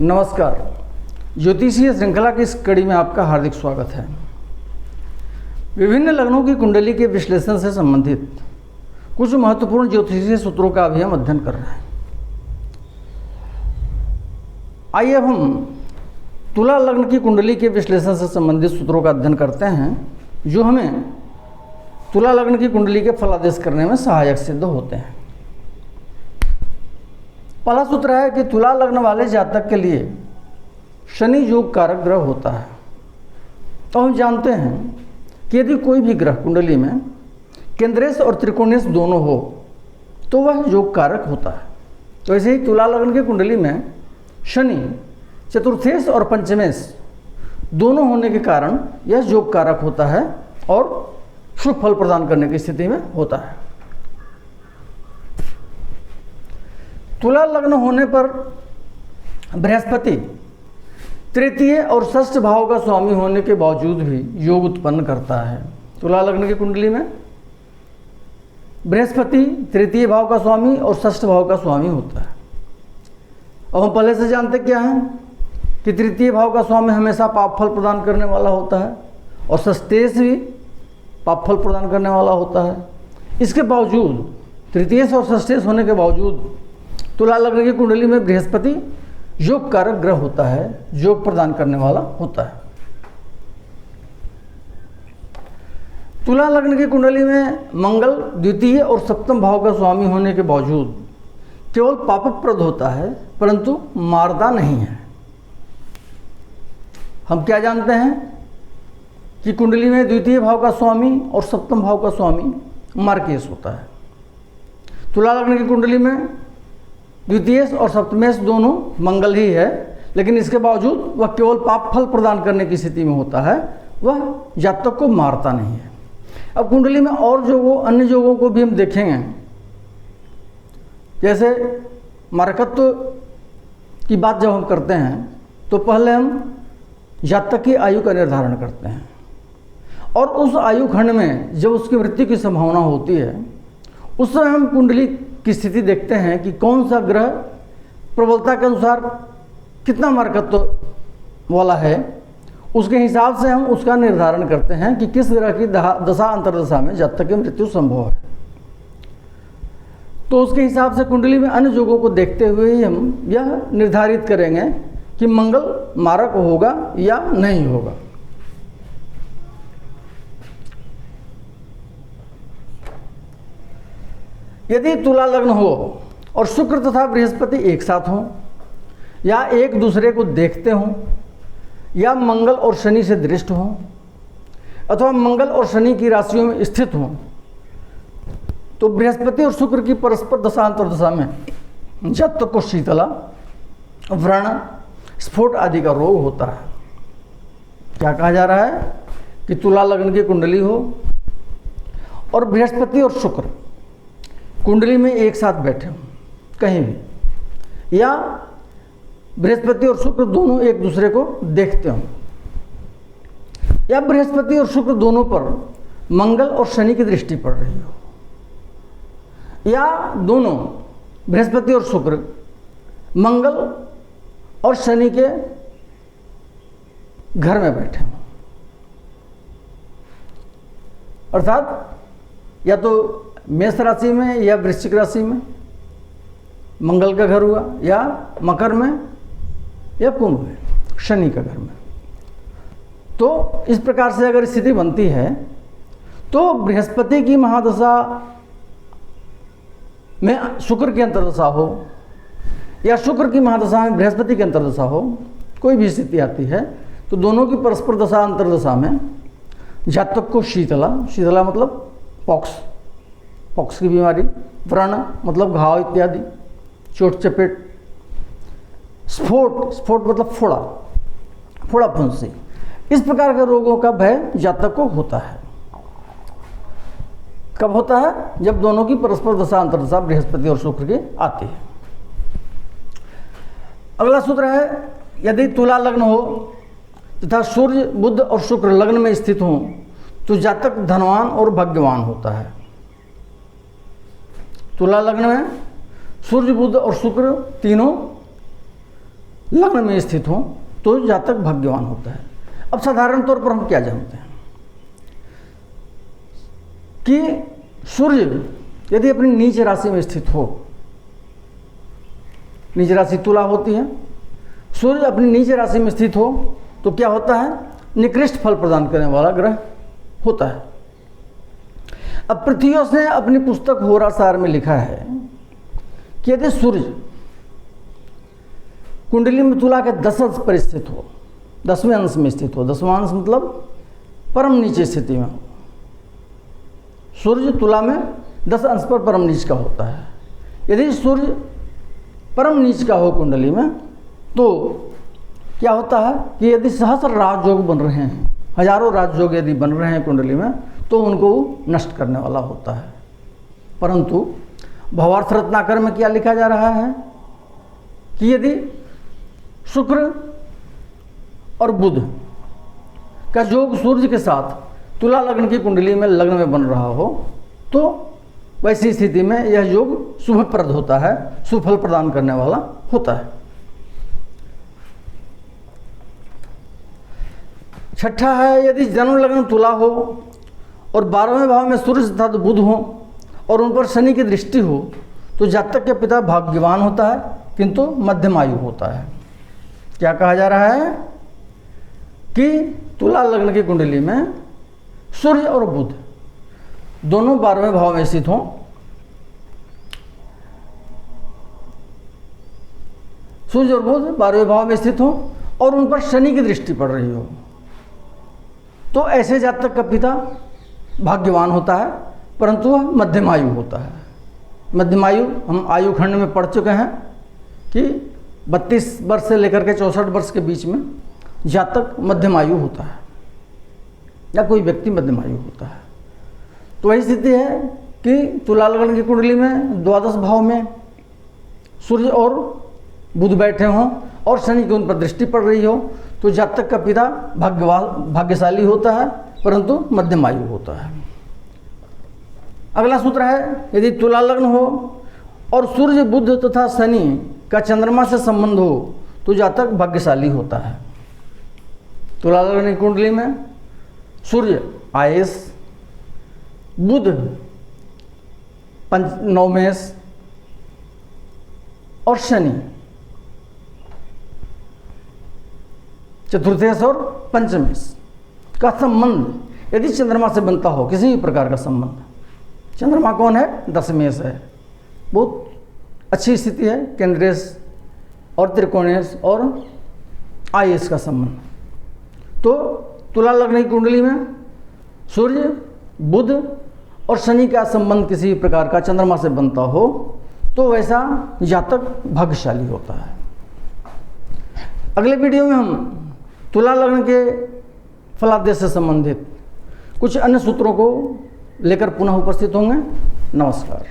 नमस्कार। ज्योतिषीय श्रृंखला की इस कड़ी में आपका हार्दिक स्वागत है। विभिन्न लग्नों की कुंडली के विश्लेषण से संबंधित कुछ महत्वपूर्ण ज्योतिषीय सूत्रों का अभी हम अध्ययन कर रहे हैं। आइए अब हम तुला लग्न की कुंडली के विश्लेषण से संबंधित सूत्रों का अध्ययन करते हैं, जो हमें तुला लग्न की कुंडली के फलादेश करने में सहायक सिद्ध होते हैं। पहला सूत्र है कि तुला लग्न वाले जातक के लिए शनि योग कारक ग्रह होता है। तो हम जानते हैं कि यदि कोई भी ग्रह कुंडली में केंद्रेश और त्रिकोणेश दोनों हो तो वह योग कारक होता है। तो ऐसे ही तुला लग्न की कुंडली में शनि चतुर्थेश और पंचमेश दोनों होने के कारण यह योग कारक होता है और शुभ फल प्रदान करने की स्थिति में होता है। तुला लग्न होने पर बृहस्पति तृतीय और षष्ठ भाव का स्वामी होने के बावजूद भी योग उत्पन्न करता है। तुला लग्न की कुंडली में बृहस्पति तृतीय भाव का स्वामी और षष्ठ भाव का स्वामी होता है। अब हम पहले से जानते क्या हैं कि तृतीय भाव का स्वामी हमेशा पाप फल प्रदान करने वाला होता है और षष्ठेश भी पाप फल प्रदान करने वाला होता है। इसके बावजूद तृतीयेश और षष्ठेश होने के बावजूद तुला लग्न की कुंडली में बृहस्पति योग कारक ग्रह होता है, योग प्रदान करने वाला होता है। तुला लग्न की कुंडली में मंगल द्वितीय और सप्तम भाव का स्वामी होने के बावजूद केवल पापप्रद होता है, परंतु मारता नहीं है। हम क्या जानते हैं कि कुंडली में द्वितीय भाव का स्वामी और सप्तम भाव का स्वामी मार्केश होता है। तुला लग्न की कुंडली में द्वितीयेश और सप्तमेश दोनों मंगल ही है, लेकिन इसके बावजूद वह केवल पाप फल प्रदान करने की स्थिति में होता है, वह जातक को मारता नहीं है। अब कुंडली में और अन्य योगों को भी हम देखेंगे। जैसे मारकत्व की बात जब हम करते हैं तो पहले हम जातक की आयु का निर्धारण करते हैं और उस आयु खंड में जब उसकी मृत्यु की संभावना होती है उस समय हम कुंडली की स्थिति देखते हैं कि कौन सा ग्रह प्रबलता के अनुसार कितना मार्कत्व वाला है। उसके हिसाब से हम उसका निर्धारण करते हैं कि किस ग्रह की दशा अंतर्दशा में जातक की मृत्यु संभव है। तो उसके हिसाब से कुंडली में अन्य योगों को देखते हुए ही हम यह निर्धारित करेंगे कि मंगल मारक होगा या नहीं होगा। यदि तुला लग्न हो और शुक्र तथा बृहस्पति एक साथ हों या एक दूसरे को देखते हों या मंगल और शनि से दृष्ट हों अथवा मंगल और शनि की राशियों में स्थित हों तो बृहस्पति और शुक्र की परस्पर दशा अंतर्दशा में जातक को शीतला, व्रण, स्फोट आदि का रोग होता है। क्या कहा जा रहा है कि तुला लग्न की कुंडली हो और बृहस्पति और शुक्र कुंडली में एक साथ बैठे हों कहीं भी, या बृहस्पति और शुक्र दोनों एक दूसरे को देखते हों, या बृहस्पति और शुक्र दोनों पर मंगल और शनि की दृष्टि पड़ रही हो, या दोनों बृहस्पति और शुक्र मंगल और शनि के घर में बैठे हों। अर्थात या तो मेष राशि में या वृश्चिक राशि में मंगल का घर हुआ, या मकर में या कुंभ में शनि का घर में। तो इस प्रकार से अगर स्थिति बनती है तो बृहस्पति की महादशा में शुक्र की अंतर्दशा हो या शुक्र की महादशा में बृहस्पति की अंतर्दशा हो, कोई भी स्थिति आती है तो दोनों की परस्पर दशा अंतर्दशा में जातक को शीतला मतलब पॉक्स की बीमारी, व्रण मतलब घाव इत्यादि, चोट चपेट, स्फोट मतलब फोड़ा फुंसी, इस प्रकार के रोगों का भय जातक को होता है। कब होता है? जब दोनों की परस्पर दशा अंतर्दशा बृहस्पति और शुक्र की आती है। अगला सूत्र है, यदि तुला लग्न हो तथा सूर्य, बुध और शुक्र लग्न में स्थित हों तो जातक धनवान और भाग्यवान होता है। तुला लग्न में सूर्य, बुध और शुक्र तीनों लग्न में स्थित हों तो जातक भाग्यवान होता है। अब साधारण तौर पर हम क्या जानते हैं कि सूर्य यदि अपनी नीच राशि में स्थित हो, नीच राशि तुला होती है, सूर्य अपनी नीच राशि में स्थित हो तो क्या होता है, निकृष्ट फल प्रदान करने वाला ग्रह होता है। अब पृथ्वीस ने अपनी पुस्तक होरासार में लिखा है कि यदि सूर्य कुंडली में तुला के 10 अंश पर स्थित हो, 10वें अंश में स्थित हो, 10वां अंश मतलब परम नीचे स्थिति में हो, सूर्य तुला में 10 अंश पर परम नीच का होता है। यदि सूर्य परम नीच का हो कुंडली में तो क्या होता है कि यदि सहस्र राजयोग बन रहे हैं, हजारों राजयोग यदि बन रहे हैं कुंडली में तो उनको नष्ट करने वाला होता है। परंतु भावार्थ रत्नाकर में क्या लिखा जा रहा है कि यदि शुक्र और बुध का योग सूर्य के साथ तुला लग्न की कुंडली में लग्न में बन रहा हो तो वैसी स्थिति में यह योग शुभप्रद होता है, सुफल प्रदान करने वाला होता है। छठा है, यदि जन्म लग्न तुला हो और 12वें भाव में सूर्य तथा बुध हो और उन पर शनि की दृष्टि हो तो जातक के पिता भाग्यवान होता है किंतु मध्यम आयु होता है। क्या कहा जा रहा है कि तुला लग्न की कुंडली में सूर्य और बुध दोनों 12वें भाव में स्थित हों, सूर्य और बुध 12वें भाव में स्थित हों और उन पर शनि की दृष्टि पड़ रही हो तो ऐसे जातक का पिता भाग्यवान होता है परंतु वह मध्यम आयु होता है। मध्यम आयु हम आयु खंड में पढ़ चुके हैं कि 32 वर्ष से लेकर के 64 वर्ष के बीच में जातक मध्यम आयु होता है या कोई व्यक्ति मध्यम आयु होता है। तो वही स्थिति है कि तुला लग्न की कुंडली में द्वादश भाव में सूर्य और बुध बैठे हों और शनि की उन पर दृष्टि पड़ रही हो तो जातक का पिता भाग्यशाली होता है परंतु मध्यम आयु होता है। अगला सूत्र है, यदि तुला लग्न हो और सूर्य बुध तथा शनि का चंद्रमा से संबंध हो तो जातक भाग्यशाली होता है। तुला लग्न की कुंडली में सूर्य आयेश, बुध नवमेश और शनि चतुर्थेश और पंचमेश का संबंध यदि चंद्रमा से बनता हो, किसी भी प्रकार का संबंध, चंद्रमा कौन है, दशमेश है, बहुत अच्छी स्थिति है, केंद्रेश और त्रिकोणेश और आयेश का संबंध। तो तुला लग्न की कुंडली में सूर्य बुध और शनि का संबंध किसी भी प्रकार का चंद्रमा से बनता हो तो वैसा जातक भाग्यशाली होता है। अगले वीडियो में हम तुला लग्न के फलादेश से संबंधित कुछ अन्य सूत्रों को लेकर पुनः उपस्थित होंगे। नमस्कार।